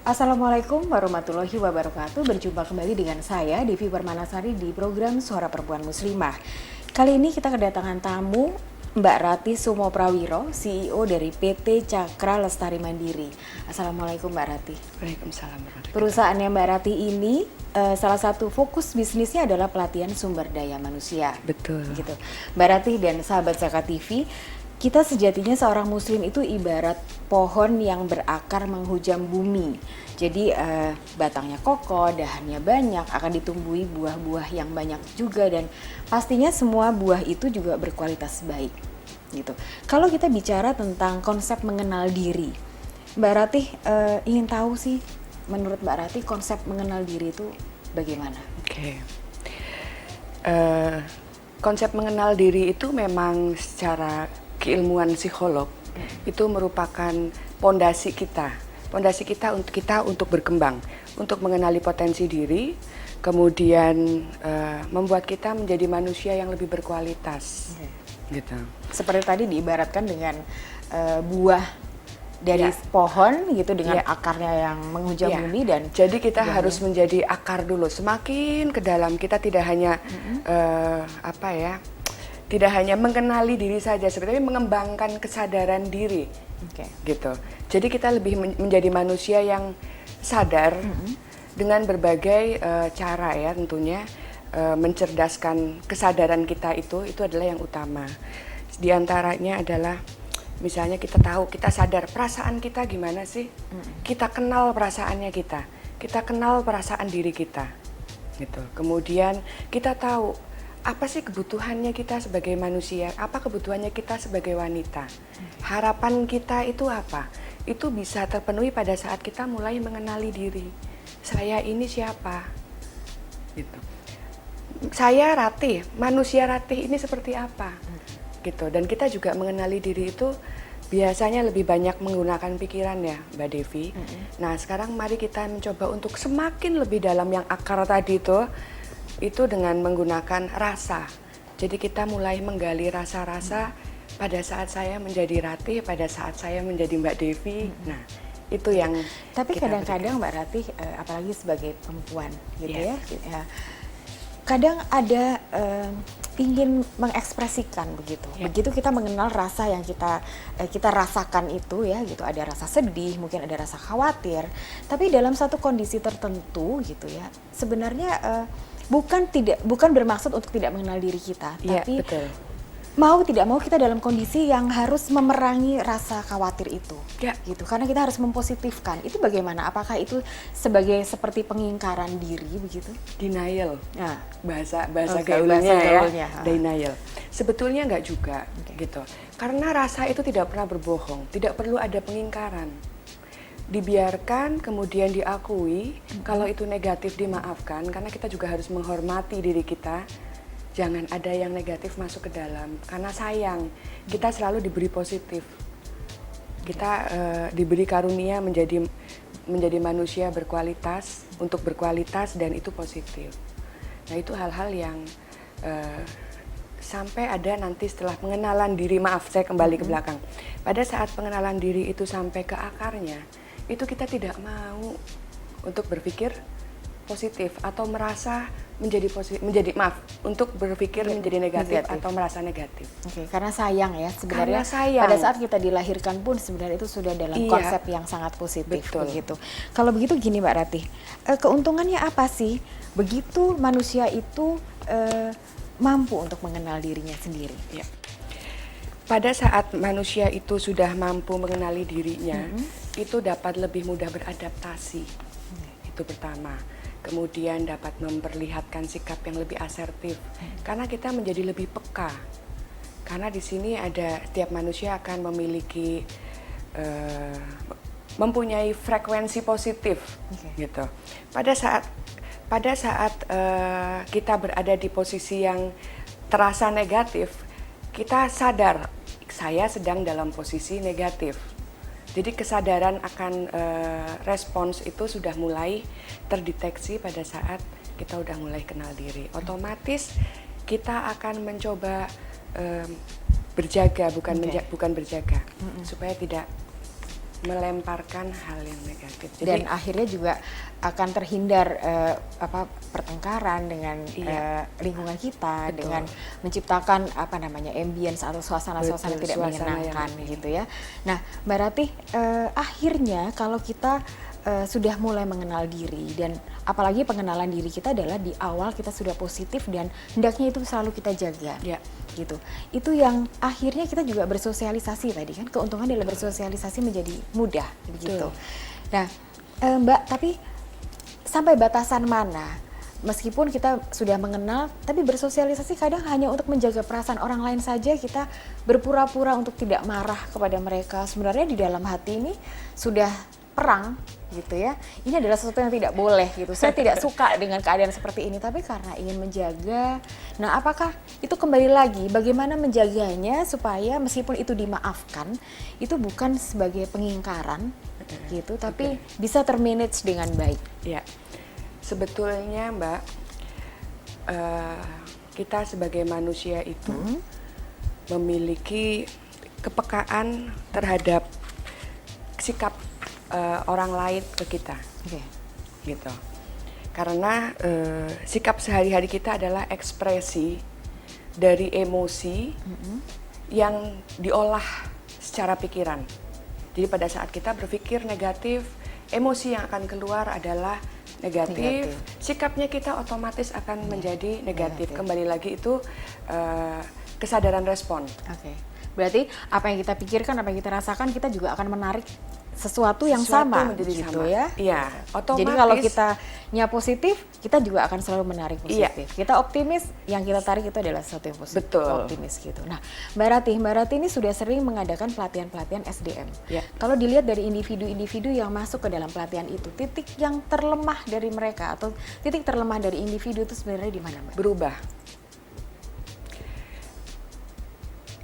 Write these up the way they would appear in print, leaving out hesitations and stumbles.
Assalamualaikum warahmatullahi wabarakatuh. Berjumpa kembali dengan saya Devi Permanasari di program Suara Perempuan Muslimah. Kali ini kita kedatangan tamu Mbak Rati Sumo Prawiro, CEO dari PT Cakra Lestari Mandiri. Assalamualaikum Mbak Rati. Waalaikumsalam. Perusahaannya Mbak Rati ini salah satu fokus bisnisnya adalah pelatihan sumber daya manusia. Betul. Gitu. Mbak Rati dan sahabat Zaka TV, kita sejatinya seorang muslim itu ibarat pohon yang berakar menghujam bumi. Jadi batangnya kokoh, dahannya banyak, akan ditumbuhi buah-buah yang banyak juga, dan pastinya semua buah itu juga berkualitas baik. Gitu. Kalau kita bicara tentang konsep mengenal diri, Mbak Rati ingin tahu sih, menurut Mbak Rati konsep mengenal diri itu bagaimana? Oke. Konsep mengenal diri itu memang secara keilmuan psikolog itu merupakan pondasi kita untuk berkembang, untuk mengenali potensi diri, kemudian membuat kita menjadi manusia yang lebih berkualitas. Gitu. Seperti tadi diibaratkan dengan buah dari pohon gitu, dengan akarnya yang menghujam bumi, dan jadi kita harus menjadi akar dulu. Semakin ke dalam kita tidak hanya tidak hanya mengenali diri saja, tapi mengembangkan kesadaran diri. Gitu. Jadi kita lebih menjadi manusia yang sadar dengan berbagai cara ya, tentunya mencerdaskan kesadaran kita itu adalah yang utama. Di antaranya adalah misalnya kita tahu, kita sadar perasaan kita gimana sih? Kita kenal perasaannya kita kenal perasaan diri kita, gitu. Kemudian kita tahu apa sih kebutuhannya kita sebagai manusia, apa kebutuhannya kita sebagai wanita. Harapan kita itu apa? Itu bisa terpenuhi pada saat kita mulai mengenali diri. Saya ini siapa? Gitu. Saya Ratih, manusia Ratih ini seperti apa? Gitu. Dan kita juga mengenali diri itu biasanya lebih banyak menggunakan pikiran ya, Mbak Devi. Nah, sekarang mari kita mencoba untuk semakin lebih dalam yang akar tadi itu dengan menggunakan rasa. Jadi kita mulai menggali rasa-rasa pada saat saya menjadi Ratih, pada saat saya menjadi Mbak Devi. Nah, itu yang tapi kadang-kadang Mbak Ratih, apalagi sebagai perempuan gitu ya, kadang ada ingin mengekspresikan begitu. Begitu kita mengenal rasa yang kita rasakan itu ya gitu, ada rasa sedih, mungkin ada rasa khawatir. Tapi dalam satu kondisi tertentu gitu ya, sebenarnya bukan bermaksud untuk tidak mengenal diri kita, tapi betul. Mau tidak mau kita dalam kondisi yang harus memerangi rasa khawatir itu, gitu. Karena kita harus mempositifkan. Itu bagaimana? Apakah itu seperti pengingkaran diri begitu? Denial. Nah, bahasa gaulnya ya. Denial. Sebetulnya enggak juga, gitu. Karena rasa itu tidak pernah berbohong, tidak perlu ada pengingkaran. Dibiarkan, kemudian diakui. Kalau itu negatif, dimaafkan, karena kita juga harus menghormati diri kita. Jangan ada yang negatif masuk ke dalam, karena sayang. Kita selalu diberi positif. Kita diberi karunia menjadi manusia berkualitas, untuk berkualitas, dan itu positif. Nah, itu hal-hal yang sampai ada nanti setelah pengenalan diri, maaf saya kembali ke belakang. Pada saat pengenalan diri itu sampai ke akarnya, itu kita tidak mau untuk berpikir positif atau merasa untuk berpikir menjadi negatif atau merasa negatif. Karena sayang ya sebenarnya. Pada saat kita dilahirkan pun sebenarnya itu sudah dalam konsep yang sangat positif. Begitu. Kalau begitu gini Mbak Ratih, keuntungannya apa sih begitu manusia itu mampu untuk mengenal dirinya sendiri? Pada saat manusia itu sudah mampu mengenali dirinya, itu dapat lebih mudah beradaptasi. Itu pertama. Kemudian dapat memperlihatkan sikap yang lebih asertif, karena kita menjadi lebih peka. Karena di sini setiap manusia akan memiliki mempunyai frekuensi positif, gitu. Pada saat kita berada di posisi yang terasa negatif, kita sadar saya sedang dalam posisi negatif. Jadi kesadaran akan respons itu sudah mulai terdeteksi pada saat kita udah mulai kenal diri. Otomatis kita akan mencoba berjaga, bukan berjaga, supaya tidak melemparkan hal yang negatif. Dan akhirnya juga akan terhindar pertengkaran dengan lingkungan kita. Betul. Dengan menciptakan ambience atau suasana-suasana tidak menyenangkan gitu ya. Nah, Mbak Ratih, akhirnya kalau kita sudah mulai mengenal diri, dan apalagi pengenalan diri kita adalah di awal kita sudah positif dan hendaknya itu selalu kita jaga, gitu. Itu yang akhirnya kita juga bersosialisasi tadi kan, keuntungan dalam bersosialisasi menjadi mudah, begitu. Nah, Mbak, tapi sampai batasan mana? Meskipun kita sudah mengenal, tapi bersosialisasi kadang hanya untuk menjaga perasaan orang lain saja, kita berpura-pura untuk tidak marah kepada mereka. Sebenarnya di dalam hati ini sudah perang gitu ya. Ini adalah sesuatu yang tidak boleh gitu. Saya tidak suka dengan keadaan seperti ini, tapi karena ingin menjaga. Nah, apakah itu kembali lagi bagaimana menjaganya supaya meskipun itu dimaafkan, itu bukan sebagai pengingkaran gitu, tapi bisa termanage dengan baik. Ya. Sebetulnya Mbak, kita sebagai manusia itu memiliki kepekaan terhadap sikap orang lain ke kita, gitu. Karena sikap sehari-hari kita adalah ekspresi dari emosi yang diolah secara pikiran. Jadi pada saat kita berpikir negatif, emosi yang akan keluar adalah negatif. Sikapnya kita otomatis akan menjadi negatif. Kembali lagi itu kesadaran respon. Berarti apa yang kita pikirkan, apa yang kita rasakan, kita juga akan menarik sesuatu yang sama gitu ya. Iya, otomatis. Jadi kalau kitanya positif, kita juga akan selalu menarik positif. Kita optimis, yang kita tarik itu adalah sesuatu yang positif. Betul. Optimis gitu. Nah, Mbak Ratih ini sudah sering mengadakan pelatihan-pelatihan SDM. Kalau dilihat dari individu-individu yang masuk ke dalam pelatihan itu, titik yang terlemah dari mereka atau titik terlemah dari individu itu sebenarnya di mana, Mbak? Berubah.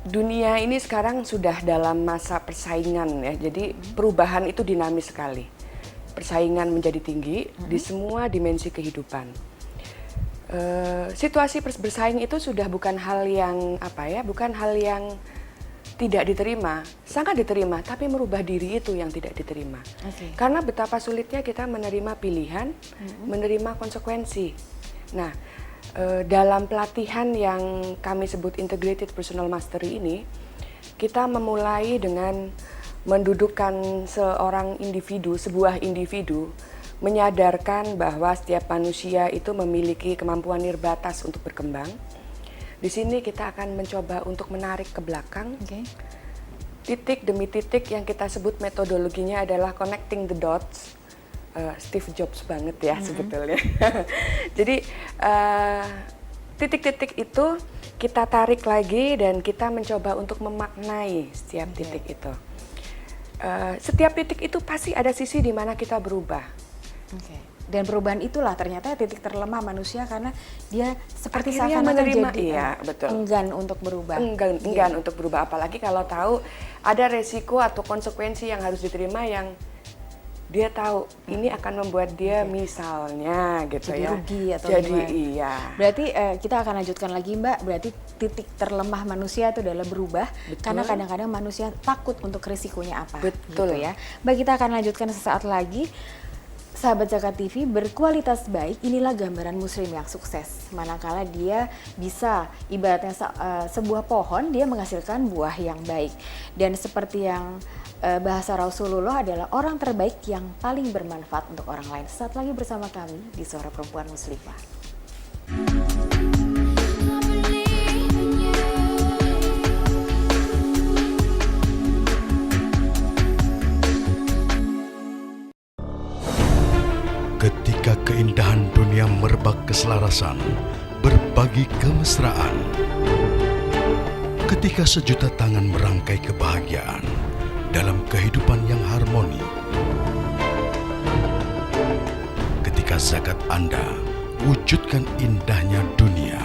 Dunia ini sekarang sudah dalam masa persaingan ya, jadi perubahan itu dinamis sekali. Persaingan menjadi tinggi di semua dimensi kehidupan. Situasi bersaing itu sudah bukan hal yang bukan hal yang tidak diterima, sangat diterima, tapi merubah diri itu yang tidak diterima. Karena betapa sulitnya kita menerima pilihan, menerima konsekuensi. Nah, dalam pelatihan yang kami sebut Integrated Personal Mastery ini, kita memulai dengan mendudukkan seorang individu, sebuah individu, menyadarkan bahwa setiap manusia itu memiliki kemampuan nirbatas untuk berkembang. Di sini kita akan mencoba untuk menarik ke belakang, titik demi titik yang kita sebut metodologinya adalah connecting the dots. Steve Jobs banget ya sebetulnya. Jadi titik-titik itu kita tarik lagi dan kita mencoba untuk memaknai setiap titik itu. Setiap titik itu pasti ada sisi di mana kita berubah. Dan perubahan itulah ternyata titik terlemah manusia, karena dia seperti seakan-akan jadi enggan untuk berubah. Enggan untuk berubah, apalagi kalau tahu ada resiko atau konsekuensi yang harus diterima yang dia tahu ini akan membuat dia misalnya gitu jadi ya. Rugi atau jadi gimana. Berarti kita akan lanjutkan lagi Mbak, berarti titik terlemah manusia itu adalah berubah. Karena kadang-kadang manusia takut untuk risikonya apa. Gitu ya. Mbak, kita akan lanjutkan sesaat lagi. Sahabat Zakat TV, berkualitas baik, inilah gambaran muslim yang sukses. Manakala dia bisa, ibaratnya sebuah pohon, dia menghasilkan buah yang baik. Dan seperti yang bahasa Rasulullah adalah orang terbaik yang paling bermanfaat untuk orang lain. Sesaat lagi bersama kami di Suara Perempuan Muslimah. Ketika keindahan dunia merebak keselarasan, berbagi kemesraan. Ketika sejuta tangan merangkai kebahagiaan dalam kehidupan yang harmoni. Ketika zakat Anda wujudkan indahnya dunia.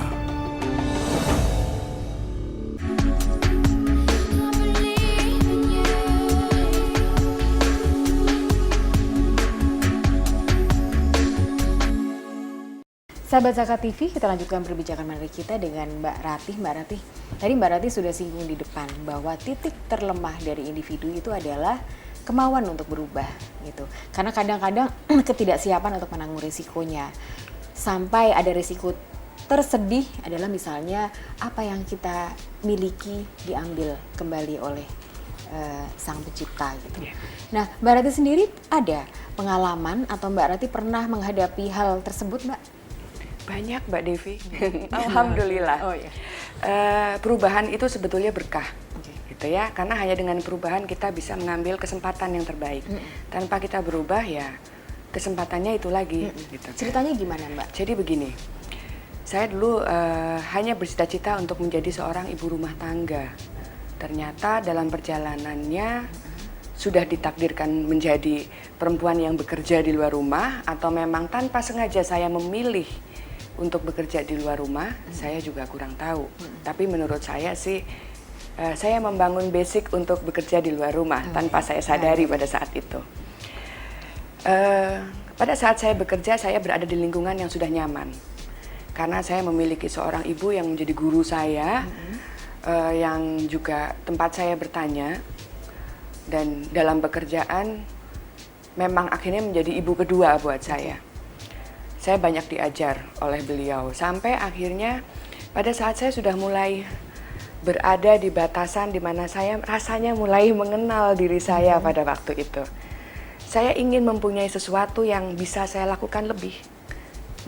Sahabat Zakat TV, kita lanjutkan perbincangan menarik kita dengan Mbak Ratih. Mbak Ratih, tadi Mbak Ratih sudah singgung di depan bahwa titik terlemah dari individu itu adalah kemauan untuk berubah gitu. Karena kadang-kadang ketidaksiapan untuk menanggung risikonya. Sampai ada risiko tersedih adalah misalnya apa yang kita miliki diambil kembali oleh sang pencipta gitu. Nah, Mbak Rati sendiri ada pengalaman atau Mbak Rati pernah menghadapi hal tersebut, Mbak? Banyak, Mbak Devi. Alhamdulillah. Oh iya. Perubahan itu sebetulnya berkah, gitu ya. Karena hanya dengan perubahan kita bisa mengambil kesempatan yang terbaik. Tanpa kita berubah ya kesempatannya itu lagi. Gitu. Ceritanya gimana, Mbak? Jadi begini, saya dulu hanya bercita-cita untuk menjadi seorang ibu rumah tangga. Ternyata dalam perjalanannya sudah ditakdirkan menjadi perempuan yang bekerja di luar rumah, atau memang tanpa sengaja saya memilih untuk bekerja di luar rumah, saya juga kurang tahu. Tapi menurut saya sih, saya membangun basic untuk bekerja di luar rumah tanpa saya sadari pada saat itu. Pada saat saya bekerja, saya berada di lingkungan yang sudah nyaman. Karena saya memiliki seorang ibu yang menjadi guru saya, yang juga tempat saya bertanya, dan dalam pekerjaan memang akhirnya menjadi ibu kedua buat saya. Saya banyak diajar oleh beliau, sampai akhirnya pada saat saya sudah mulai berada di batasan di mana saya rasanya mulai mengenal diri saya pada waktu itu. Saya ingin mempunyai sesuatu yang bisa saya lakukan lebih.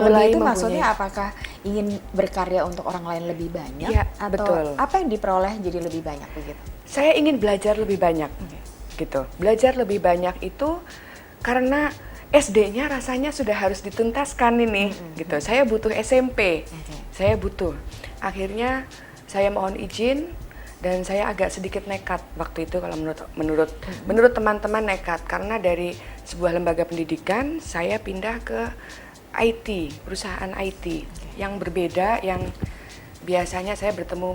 Lebih itu maksudnya apakah ingin berkarya untuk orang lain lebih banyak? Ya, atau betul. Apa yang diperoleh jadi lebih banyak begitu? Saya ingin belajar lebih banyak, gitu. Belajar lebih banyak itu karena SD-nya rasanya sudah harus dituntaskan ini, gitu. Saya butuh SMP, saya butuh. Akhirnya saya mohon izin dan saya agak sedikit nekat waktu itu, kalau menurut teman-teman nekat, karena dari sebuah lembaga pendidikan saya pindah ke IT, perusahaan IT yang berbeda, yang biasanya saya bertemu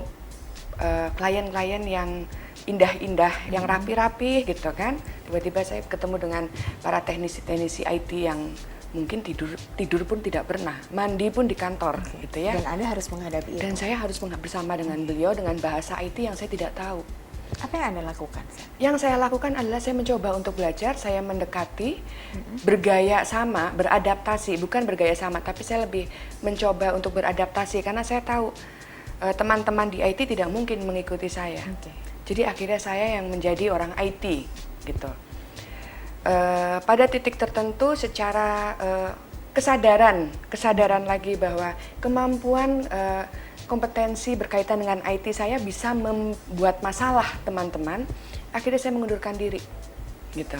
klien-klien yang indah-indah, yang rapi-rapi gitu kan. Tiba-tiba saya ketemu dengan para teknisi-teknisi IT yang mungkin tidur pun tidak pernah, mandi pun di kantor gitu ya. Dan Anda harus menghadapi itu. Dan saya harus bersama dengan beliau dengan bahasa IT yang saya tidak tahu. Apa yang Anda lakukan? Yang saya lakukan adalah saya mencoba untuk belajar, saya mendekati, bergaya sama, beradaptasi, bukan bergaya sama, tapi saya lebih mencoba untuk beradaptasi karena saya tahu teman-teman di IT tidak mungkin mengikuti saya. Jadi akhirnya saya yang menjadi orang IT gitu. Pada titik tertentu secara kesadaran lagi bahwa kemampuan kompetensi berkaitan dengan IT saya bisa membuat masalah teman-teman, akhirnya saya mengundurkan diri, gitu.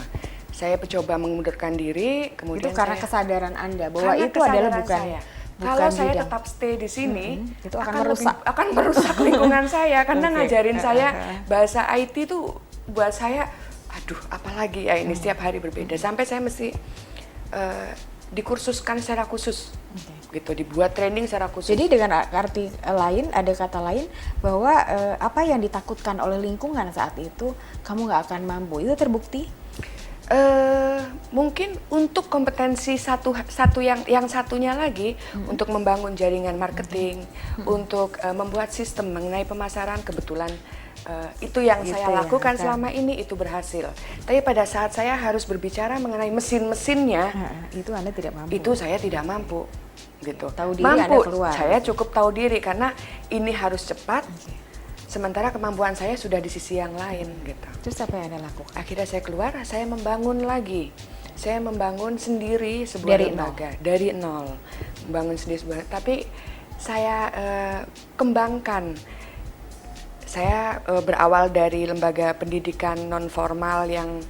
Saya mencoba mengundurkan diri, kemudian itu karena kesadaran Anda bahwa itu adalah bukan kalau saya bidang. tetap stay di sini, itu akan merusak lingkungan saya, karena ngajarin saya bahasa IT itu buat saya, aduh, apalagi ya ini setiap hari berbeda, sampai saya mesti dikursuskan secara khusus, gitu, dibuat training secara khusus. Jadi dengan arti lain, ada kata lain bahwa apa yang ditakutkan oleh lingkungan saat itu kamu nggak akan mampu, itu terbukti? Mungkin untuk kompetensi satu yang satunya lagi, untuk membangun jaringan marketing, untuk membuat sistem mengenai pemasaran, kebetulan itu yang saya lakukan selama ini, itu berhasil. Tapi pada saat saya harus berbicara mengenai mesin-mesinnya, itu Anda tidak mampu. Itu saya tidak mampu, gitu. Tahu diri mampu, Anda keluar. saya cukup tahu diri karena ini harus cepat. Sementara kemampuan saya sudah di sisi yang lain, gitu. Terus apa yang Anda lakukan? Akhirnya saya keluar, saya membangun lagi. Saya membangun sendiri sebuah lembaga dari nol. Membangun sendiri sebuah, tapi saya kembangkan. Saya berawal dari lembaga pendidikan non formal yang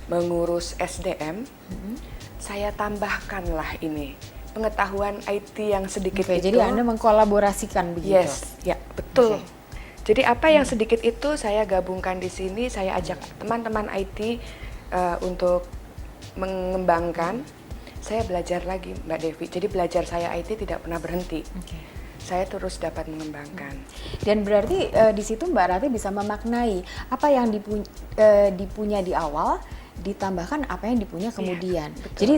mengurus SDM. Saya tambahkanlah ini pengetahuan IT yang sedikit itu. Jadi Anda mengkolaborasikan begitu? Yes, ya betul. Jadi apa yang sedikit itu saya gabungkan di sini, saya ajak teman-teman IT untuk mengembangkan. Saya belajar lagi, Mbak Devi. Jadi belajar saya IT tidak pernah berhenti. Saya terus dapat mengembangkan. Dan berarti di situ Mbak Rati bisa memaknai apa yang dipunya di awal ditambahkan apa yang dipunya kemudian. betul. Jadi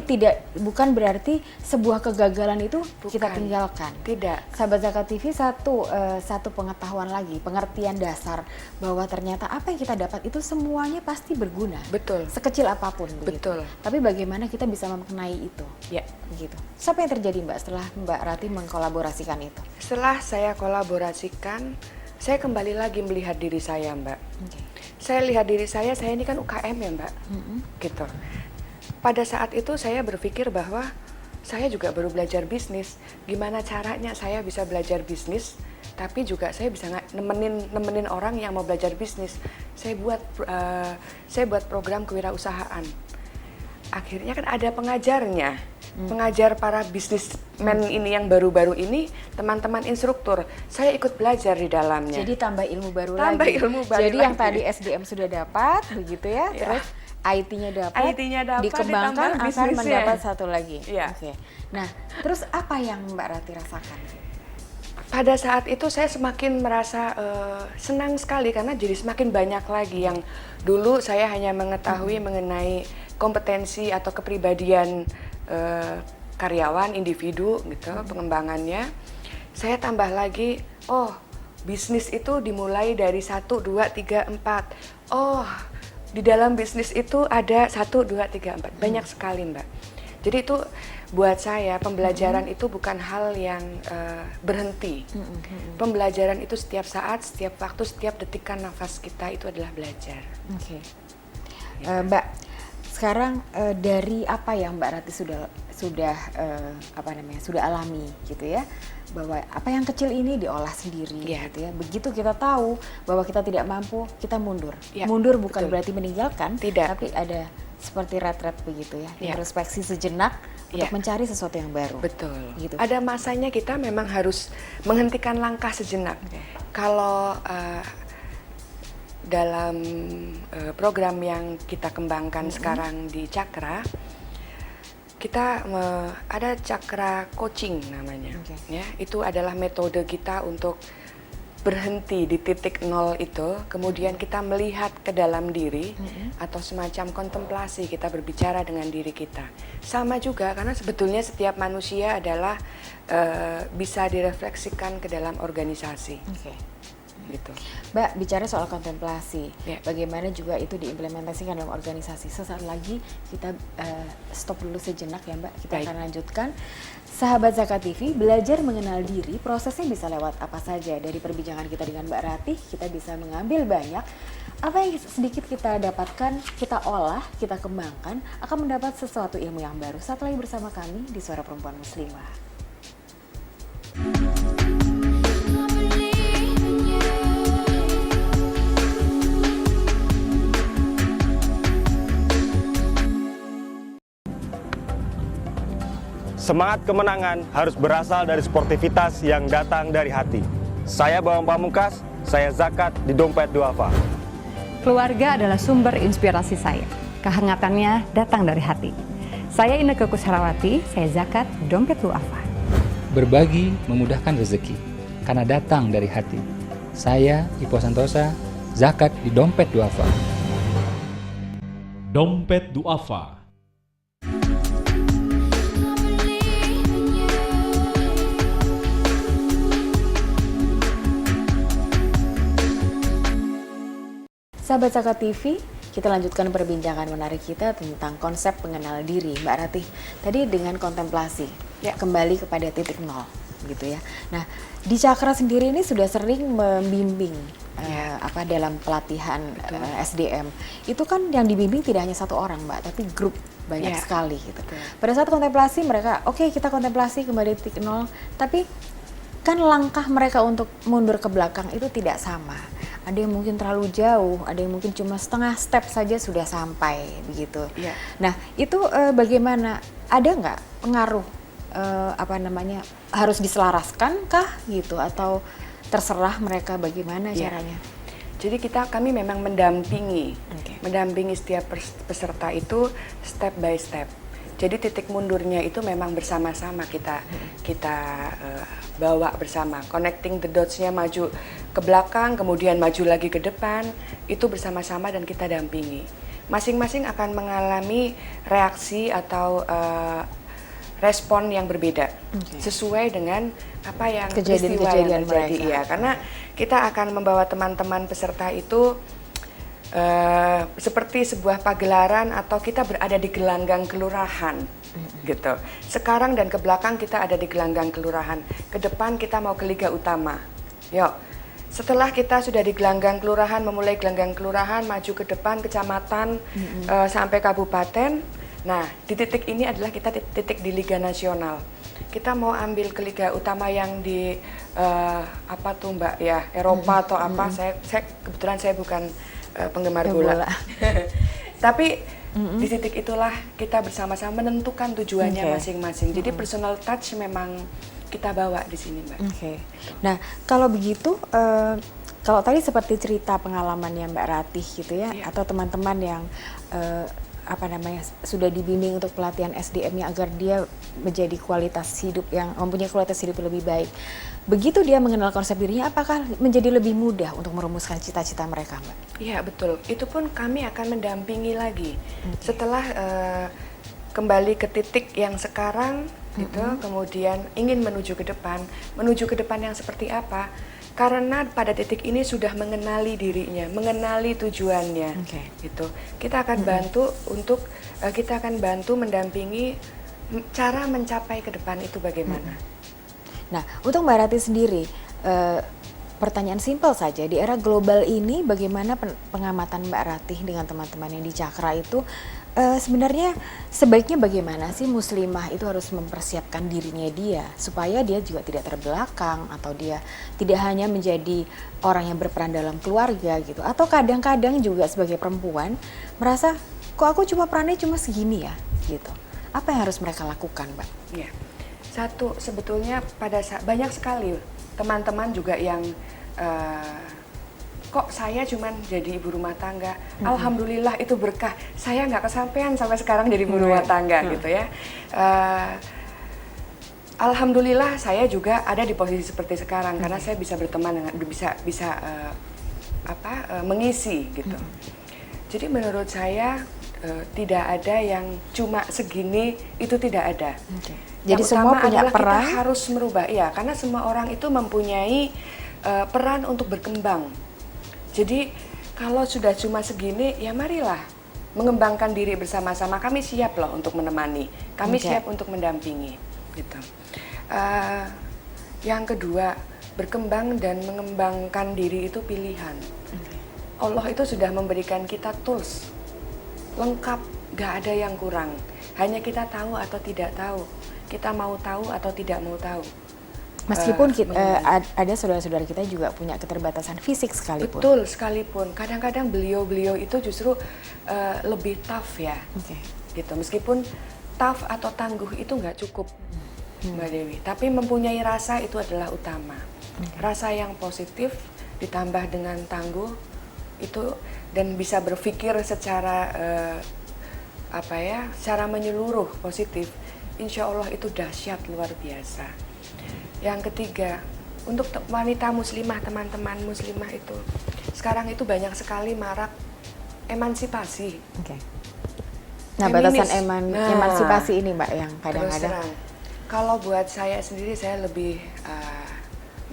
bukan berarti sebuah kegagalan itu kita Bukan. tinggalkan. Tidak. Sahabat Zakat TV satu pengetahuan lagi, pengertian dasar bahwa ternyata apa yang kita dapat itu semuanya pasti berguna. Betul. Sekecil apapun. Betul. Begitu. Tapi bagaimana kita bisa memaknai itu? Ya. Begitu. Apa yang terjadi Mbak setelah Mbak Rati mengkolaborasikan itu? Setelah saya kolaborasikan, saya kembali lagi melihat diri saya, Mbak. Saya lihat diri saya ini kan UKM ya, Mbak. Gitu. Pada saat itu saya berpikir bahwa saya juga baru belajar bisnis. Gimana caranya saya bisa belajar bisnis, tapi juga saya bisa nemenin orang yang mau belajar bisnis. Saya buat program kewirausahaan. Akhirnya kan ada pengajarnya, pengajar para bisnismen ini yang baru-baru ini, teman-teman instruktur. Saya ikut belajar di dalamnya. Jadi tambah ilmu baru Tambah lagi. ilmu baru Jadi yang lagi. tadi SDM sudah dapat, begitu ya. Ya. Terus IT-nya dapat, dikembangkan, dikembangkan akan bisnisnya. mendapat satu lagi. Ya. Oke. Nah, terus apa yang Mbak Rati rasakan? Pada saat itu saya semakin merasa senang sekali karena jadi semakin banyak lagi yang dulu saya hanya mengetahui mengenai kompetensi atau kepribadian karyawan, individu gitu, pengembangannya. Saya tambah lagi, oh bisnis itu dimulai dari 1, 2, 3, 4. Oh, di dalam bisnis itu ada 1, 2, 3, 4. Banyak sekali, Mbak. Jadi itu buat saya pembelajaran itu bukan hal yang berhenti. Pembelajaran itu setiap saat, setiap waktu, setiap detikan nafas kita itu adalah belajar. Oke. Mbak, sekarang dari apa yang Mbak Rati sudah alami gitu ya, bahwa apa yang kecil ini diolah sendiri gitu ya. Begitu kita tahu bahwa kita tidak mampu, kita mundur. Mundur bukan berarti meninggalkan, tapi ada seperti retret begitu ya, introspeksi sejenak untuk mencari sesuatu yang baru. Betul. Gitu. Ada masanya kita memang harus menghentikan langkah sejenak. Kalau dalam program yang kita kembangkan sekarang di Cakra, kita ada Cakra Coaching namanya. Ya, itu adalah metode kita untuk berhenti di titik nol itu, kemudian kita melihat ke dalam diri atau semacam kontemplasi, kita berbicara dengan diri kita. Sama juga karena sebetulnya setiap manusia adalah bisa direfleksikan ke dalam organisasi. Gitu. Mbak, bicara soal kontemplasi, bagaimana juga itu diimplementasikan dalam organisasi. Sesaat lagi kita stop dulu sejenak ya Mbak, kita akan lanjutkan. Sahabat Zakat TV, belajar mengenal diri, prosesnya bisa lewat apa saja. Dari perbincangan kita dengan Mbak Rati, kita bisa mengambil banyak. Apa yang sedikit kita dapatkan, kita olah, kita kembangkan, akan mendapat sesuatu ilmu yang baru. Saat lagi bersama kami di Suara Perempuan Muslimah. Semangat kemenangan harus berasal dari sportivitas yang datang dari hati. Saya Bawang Pamungkas, saya zakat di Dompet Duafa. Keluarga adalah sumber inspirasi saya. Kehangatannya datang dari hati. Saya Inneke Koesherawati, saya zakat di Dompet Duafa. Berbagi memudahkan rezeki, karena datang dari hati. Saya Ipo Santosa, zakat di Dompet Duafa. Dompet Duafa. Sahabat Zakat TV, kita lanjutkan perbincangan menarik kita tentang konsep mengenal diri, Mbak Rati. Tadi dengan kontemplasi, kembali kepada titik nol, gitu ya. Nah, di Cakra sendiri ini sudah sering membimbing dalam pelatihan SDM. Itu kan yang dibimbing tidak hanya satu orang, Mbak, tapi grup banyak sekali, gitu. Pada saat kontemplasi mereka, oke, kita kontemplasi kembali titik nol, tapi kan langkah mereka untuk mundur ke belakang itu tidak sama. Ada yang mungkin terlalu jauh, ada yang mungkin cuma setengah step saja sudah sampai begitu. Nah, itu bagaimana? Ada nggak pengaruh harus diselaraskan kah gitu, atau terserah mereka bagaimana caranya? Jadi kami memang mendampingi setiap peserta itu step by step. Jadi titik mundurnya itu memang bersama-sama kita bawa bersama, connecting the dots-nya maju ke belakang, kemudian maju lagi ke depan, itu bersama-sama dan kita dampingi. masing-masing akan mengalami reaksi atau respon yang berbeda sesuai dengan apa yang peristiwa yang terjadi ya. Karena kita akan membawa teman-teman peserta itu seperti sebuah pagelaran atau kita berada di gelanggang kelurahan gitu. Sekarang dan ke belakang kita ada di gelanggang kelurahan. Ke depan kita mau ke Liga Utama. Yuk. Setelah kita sudah di gelanggang kelurahan, memulai gelanggang kelurahan, maju ke depan kecamatan sampai kabupaten. Nah, di titik ini adalah kita titik di Liga Nasional. Kita mau ambil ke Liga Utama yang di apa tuh Mbak ya, Eropa atau apa? Saya kebetulan saya bukan penggemar bola. Tapi di titik itulah kita bersama-sama menentukan tujuannya masing-masing. Jadi personal touch memang kita bawa di sini, Mbak. Nah, kalau begitu, kalau tadi seperti cerita pengalamannya Mbak Ratih gitu ya, atau teman-teman yang sudah dibimbing untuk pelatihan SDM-nya agar dia menjadi kualitas hidup yang mempunyai kualitas hidup lebih baik. Begitu dia mengenal konsep dirinya, apakah menjadi lebih mudah untuk merumuskan cita-cita mereka, Mbak? Iya, betul. Itu pun kami akan mendampingi lagi. Setelah kembali ke titik yang sekarang, gitu, kemudian ingin menuju ke depan yang seperti apa? Karena pada titik ini sudah mengenali dirinya, mengenali tujuannya, gitu. Kita akan bantu kita akan bantu mendampingi cara mencapai ke depan itu bagaimana. Nah, untuk Mbak Ratih sendiri, pertanyaan simpel saja, di era global ini bagaimana pengamatan Mbak Ratih dengan teman-teman yang di Cakra itu, sebenarnya sebaiknya bagaimana sih muslimah itu harus mempersiapkan dirinya dia supaya dia juga tidak terbelakang atau dia tidak hanya menjadi orang yang berperan dalam keluarga gitu, atau kadang-kadang juga sebagai perempuan merasa kok aku perannya cuma segini ya gitu. Apa yang harus mereka lakukan, Mbak? Ya. Satu, sebetulnya banyak sekali teman-teman juga yang kok saya cuman jadi ibu rumah tangga. Alhamdulillah itu berkah. Saya nggak kesampaian sampai sekarang jadi ibu rumah tangga gitu ya. Alhamdulillah saya juga ada di posisi seperti sekarang karena saya bisa berteman dengan bisa mengisi gitu. Jadi menurut saya tidak ada yang cuma segini, itu tidak ada. Jadi semua punya peran. Kita harus merubah, ya, karena semua orang itu mempunyai peran untuk berkembang. Jadi kalau sudah cuma segini, ya marilah mengembangkan diri bersama-sama. Kami siap loh untuk menemani, kami siap untuk mendampingi. Gitu. Yang kedua, berkembang dan mengembangkan diri itu pilihan. Allah itu sudah memberikan kita tools lengkap, gak ada yang kurang. Hanya kita tahu atau tidak tahu, kita mau tahu atau tidak mau tahu. Meskipun ada saudara-saudara kita juga punya keterbatasan fisik sekalipun. Betul, sekalipun. Kadang-kadang beliau-beliau itu justru lebih tough ya. Gitu. Meskipun tough atau tangguh itu nggak cukup, Mbak Dewi. Tapi mempunyai rasa itu adalah utama. Rasa yang positif ditambah dengan tangguh itu, dan bisa berpikir secara secara menyeluruh positif. Insya Allah itu dahsyat luar biasa. Yang ketiga, untuk wanita muslimah, teman-teman muslimah itu sekarang itu banyak sekali marak emansipasi. Nah, batasan emansipasi ini, Mbak, yang kadang-kadang. Kalau buat saya sendiri, saya lebih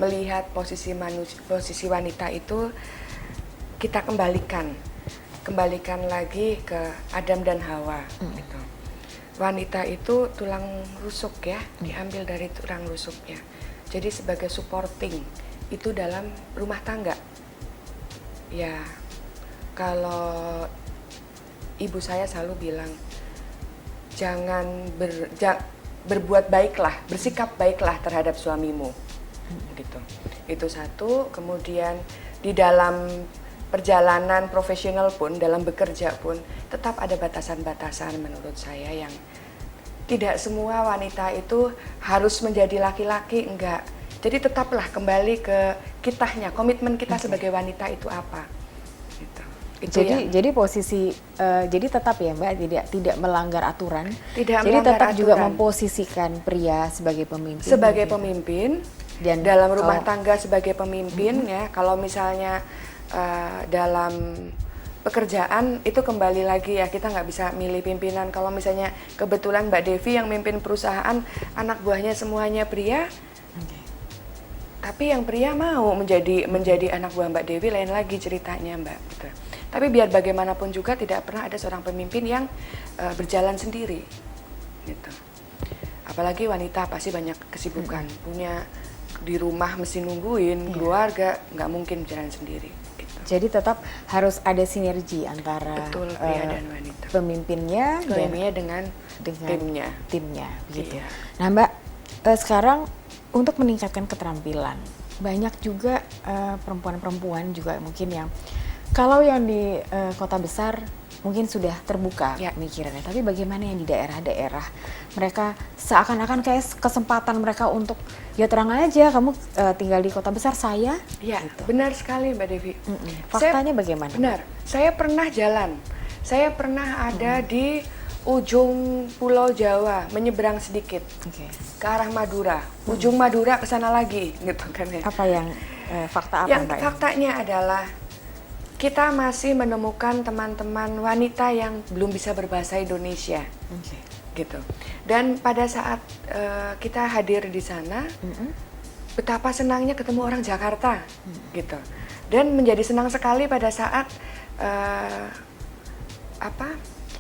melihat posisi wanita itu kita kembalikan lagi ke Adam dan Hawa. Gitu. Wanita itu tulang rusuk ya, diambil dari tulang rusuknya. Jadi sebagai supporting itu dalam rumah tangga. Ya, kalau ibu saya selalu bilang, jangan berbuat baiklah, bersikap baiklah terhadap suamimu. Gitu. Itu satu. Kemudian di dalam perjalanan profesional pun, dalam bekerja pun, tetap ada batasan-batasan menurut saya yang tidak semua wanita itu harus menjadi laki-laki, enggak. Jadi tetaplah kembali ke kitanya, komitmen kita sebagai wanita itu apa. Gitu. Jadi posisi, jadi tetap ya Mbak, tidak melanggar aturan. Tidak jadi melanggar tetap aturan. juga memposisikan pria sebagai pemimpin. Sebagai pemimpin, dan dalam rumah tangga sebagai pemimpin ya. Kalau misalnya dalam pekerjaan itu kembali lagi ya, kita nggak bisa milih pimpinan. Kalau misalnya kebetulan Mbak Devi yang mimpin perusahaan, anak buahnya semuanya pria, tapi yang pria mau menjadi anak buah Mbak Devi, lain lagi ceritanya Mbak. Gitu. Tapi biar bagaimanapun juga tidak pernah ada seorang pemimpin yang berjalan sendiri. Gitu. Apalagi wanita pasti banyak kesibukan, punya di rumah mesti nungguin, keluarga nggak mungkin berjalan sendiri. Gitu. Jadi tetap harus ada sinergi antara pria dan wanita. Pemimpinnya dengan timnya gitu. Iya. Nah Mbak, sekarang untuk meningkatkan keterampilan, banyak juga perempuan-perempuan juga mungkin yang kalau yang di kota besar mungkin sudah terbuka pemikirannya, tapi bagaimana yang di daerah-daerah, mereka seakan-akan kayak kesempatan mereka untuk ya terang aja kamu tinggal di kota besar, saya gitu. Benar sekali Mbak Devi. Faktanya bagaimana? Benar, saya pernah jalan, saya pernah ada di ujung Pulau Jawa, menyeberang sedikit ke arah Madura, ujung Madura ke sana lagi, gitu kan ya. Apa yang fakta apa yang Mbak? Faktanya adalah kita masih menemukan teman-teman wanita yang belum bisa berbahasa Indonesia, gitu. Dan pada saat kita hadir di sana, betapa senangnya ketemu orang Jakarta, gitu. Dan menjadi senang sekali pada saat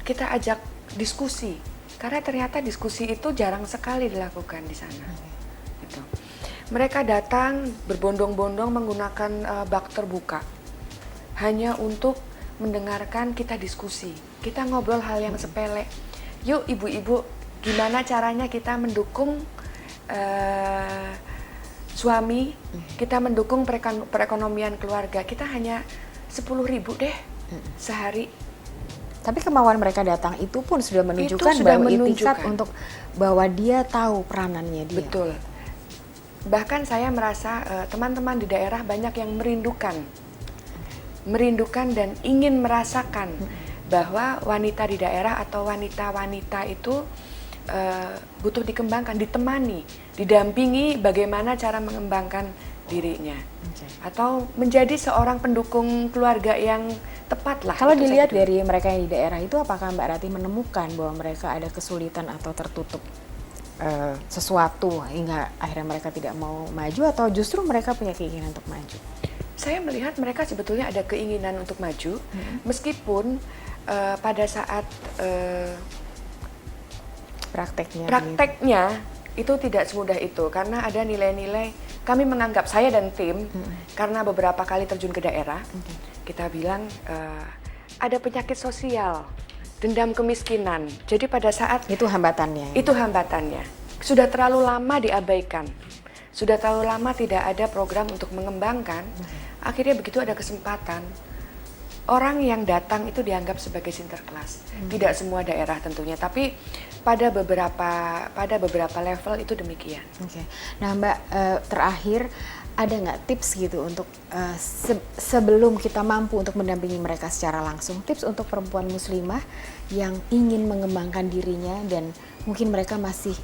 kita ajak diskusi, karena ternyata diskusi itu jarang sekali dilakukan di sana. Gitu. Mereka datang berbondong-bondong menggunakan bak terbuka, hanya untuk mendengarkan kita diskusi. Kita ngobrol hal yang sepele. Yuk ibu-ibu, gimana caranya kita mendukung suami, kita mendukung perekonomian keluarga. Kita hanya 10.000 deh sehari. Tapi kemauan mereka datang itu pun sudah menunjukkan bahwa itikat untuk bahwa dia tahu peranannya dia. Betul. Bahkan saya merasa teman-teman di daerah banyak yang merindukan dan ingin merasakan bahwa wanita di daerah atau wanita-wanita itu butuh dikembangkan, ditemani, didampingi bagaimana cara mengembangkan dirinya, atau menjadi seorang pendukung keluarga yang tepat lah. Kalau dilihat dari mereka yang di daerah itu, apakah Mbak Rati menemukan bahwa mereka ada kesulitan atau tertutup sesuatu hingga akhirnya mereka tidak mau maju, atau justru mereka punya keinginan untuk maju? Saya melihat mereka sebetulnya ada keinginan untuk maju, meskipun pada saat prakteknya itu tidak semudah itu, karena ada nilai-nilai. Kami menganggap, saya dan tim, karena beberapa kali terjun ke daerah, kita bilang ada penyakit sosial, dendam kemiskinan. Jadi pada saat itu hambatannya. Itu hambatannya. Sudah terlalu lama diabaikan. Sudah terlalu lama tidak ada program untuk mengembangkan. Akhirnya begitu ada kesempatan, orang yang datang itu dianggap sebagai sinterklas. Tidak semua daerah tentunya, tapi pada beberapa level itu demikian. Nah Mbak, terakhir ada nggak tips gitu untuk sebelum kita mampu untuk mendampingi mereka secara langsung, tips untuk perempuan muslimah yang ingin mengembangkan dirinya dan mungkin mereka masih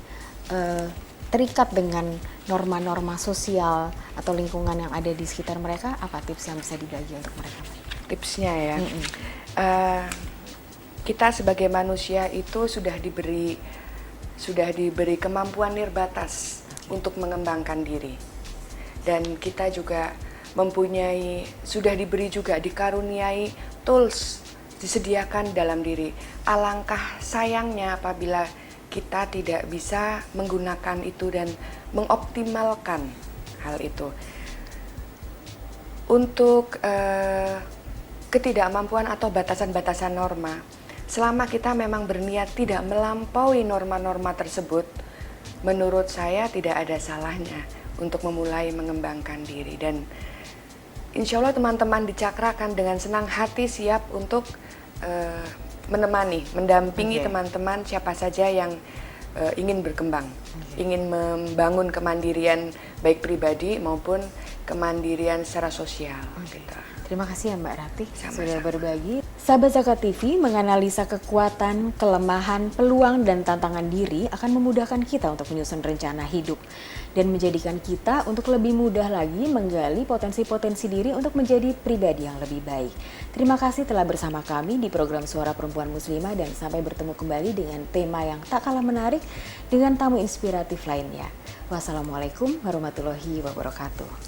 terikat dengan norma-norma sosial atau lingkungan yang ada di sekitar mereka, apa tips yang bisa dibagi untuk mereka? Tipsnya ya, kita sebagai manusia itu sudah diberi kemampuan nirbatas untuk mengembangkan diri, dan kita juga sudah diberi juga dikaruniai tools, disediakan dalam diri. Alangkah sayangnya apabila kita tidak bisa menggunakan itu dan mengoptimalkan hal itu. Untuk ketidakmampuan atau batasan-batasan norma, selama kita memang berniat tidak melampaui norma-norma tersebut, menurut saya tidak ada salahnya untuk memulai mengembangkan diri. Dan insya Allah teman-teman di Cakra akan dengan senang hati siap untuk mendampingi teman-teman siapa saja yang ingin berkembang, ingin membangun kemandirian baik pribadi maupun kemandirian secara sosial. Gitu. Terima kasih ya Mbak Ratih Sama-sama. sudah berbagi. Sahabat Zakat TV, menganalisa kekuatan, kelemahan, peluang, dan tantangan diri akan memudahkan kita untuk menyusun rencana hidup dan menjadikan kita untuk lebih mudah lagi menggali potensi-potensi diri untuk menjadi pribadi yang lebih baik. Terima kasih telah bersama kami di program Suara Perempuan Muslimah dan sampai bertemu kembali dengan tema yang tak kalah menarik dengan tamu inspiratif lainnya. Wassalamualaikum warahmatullahi wabarakatuh.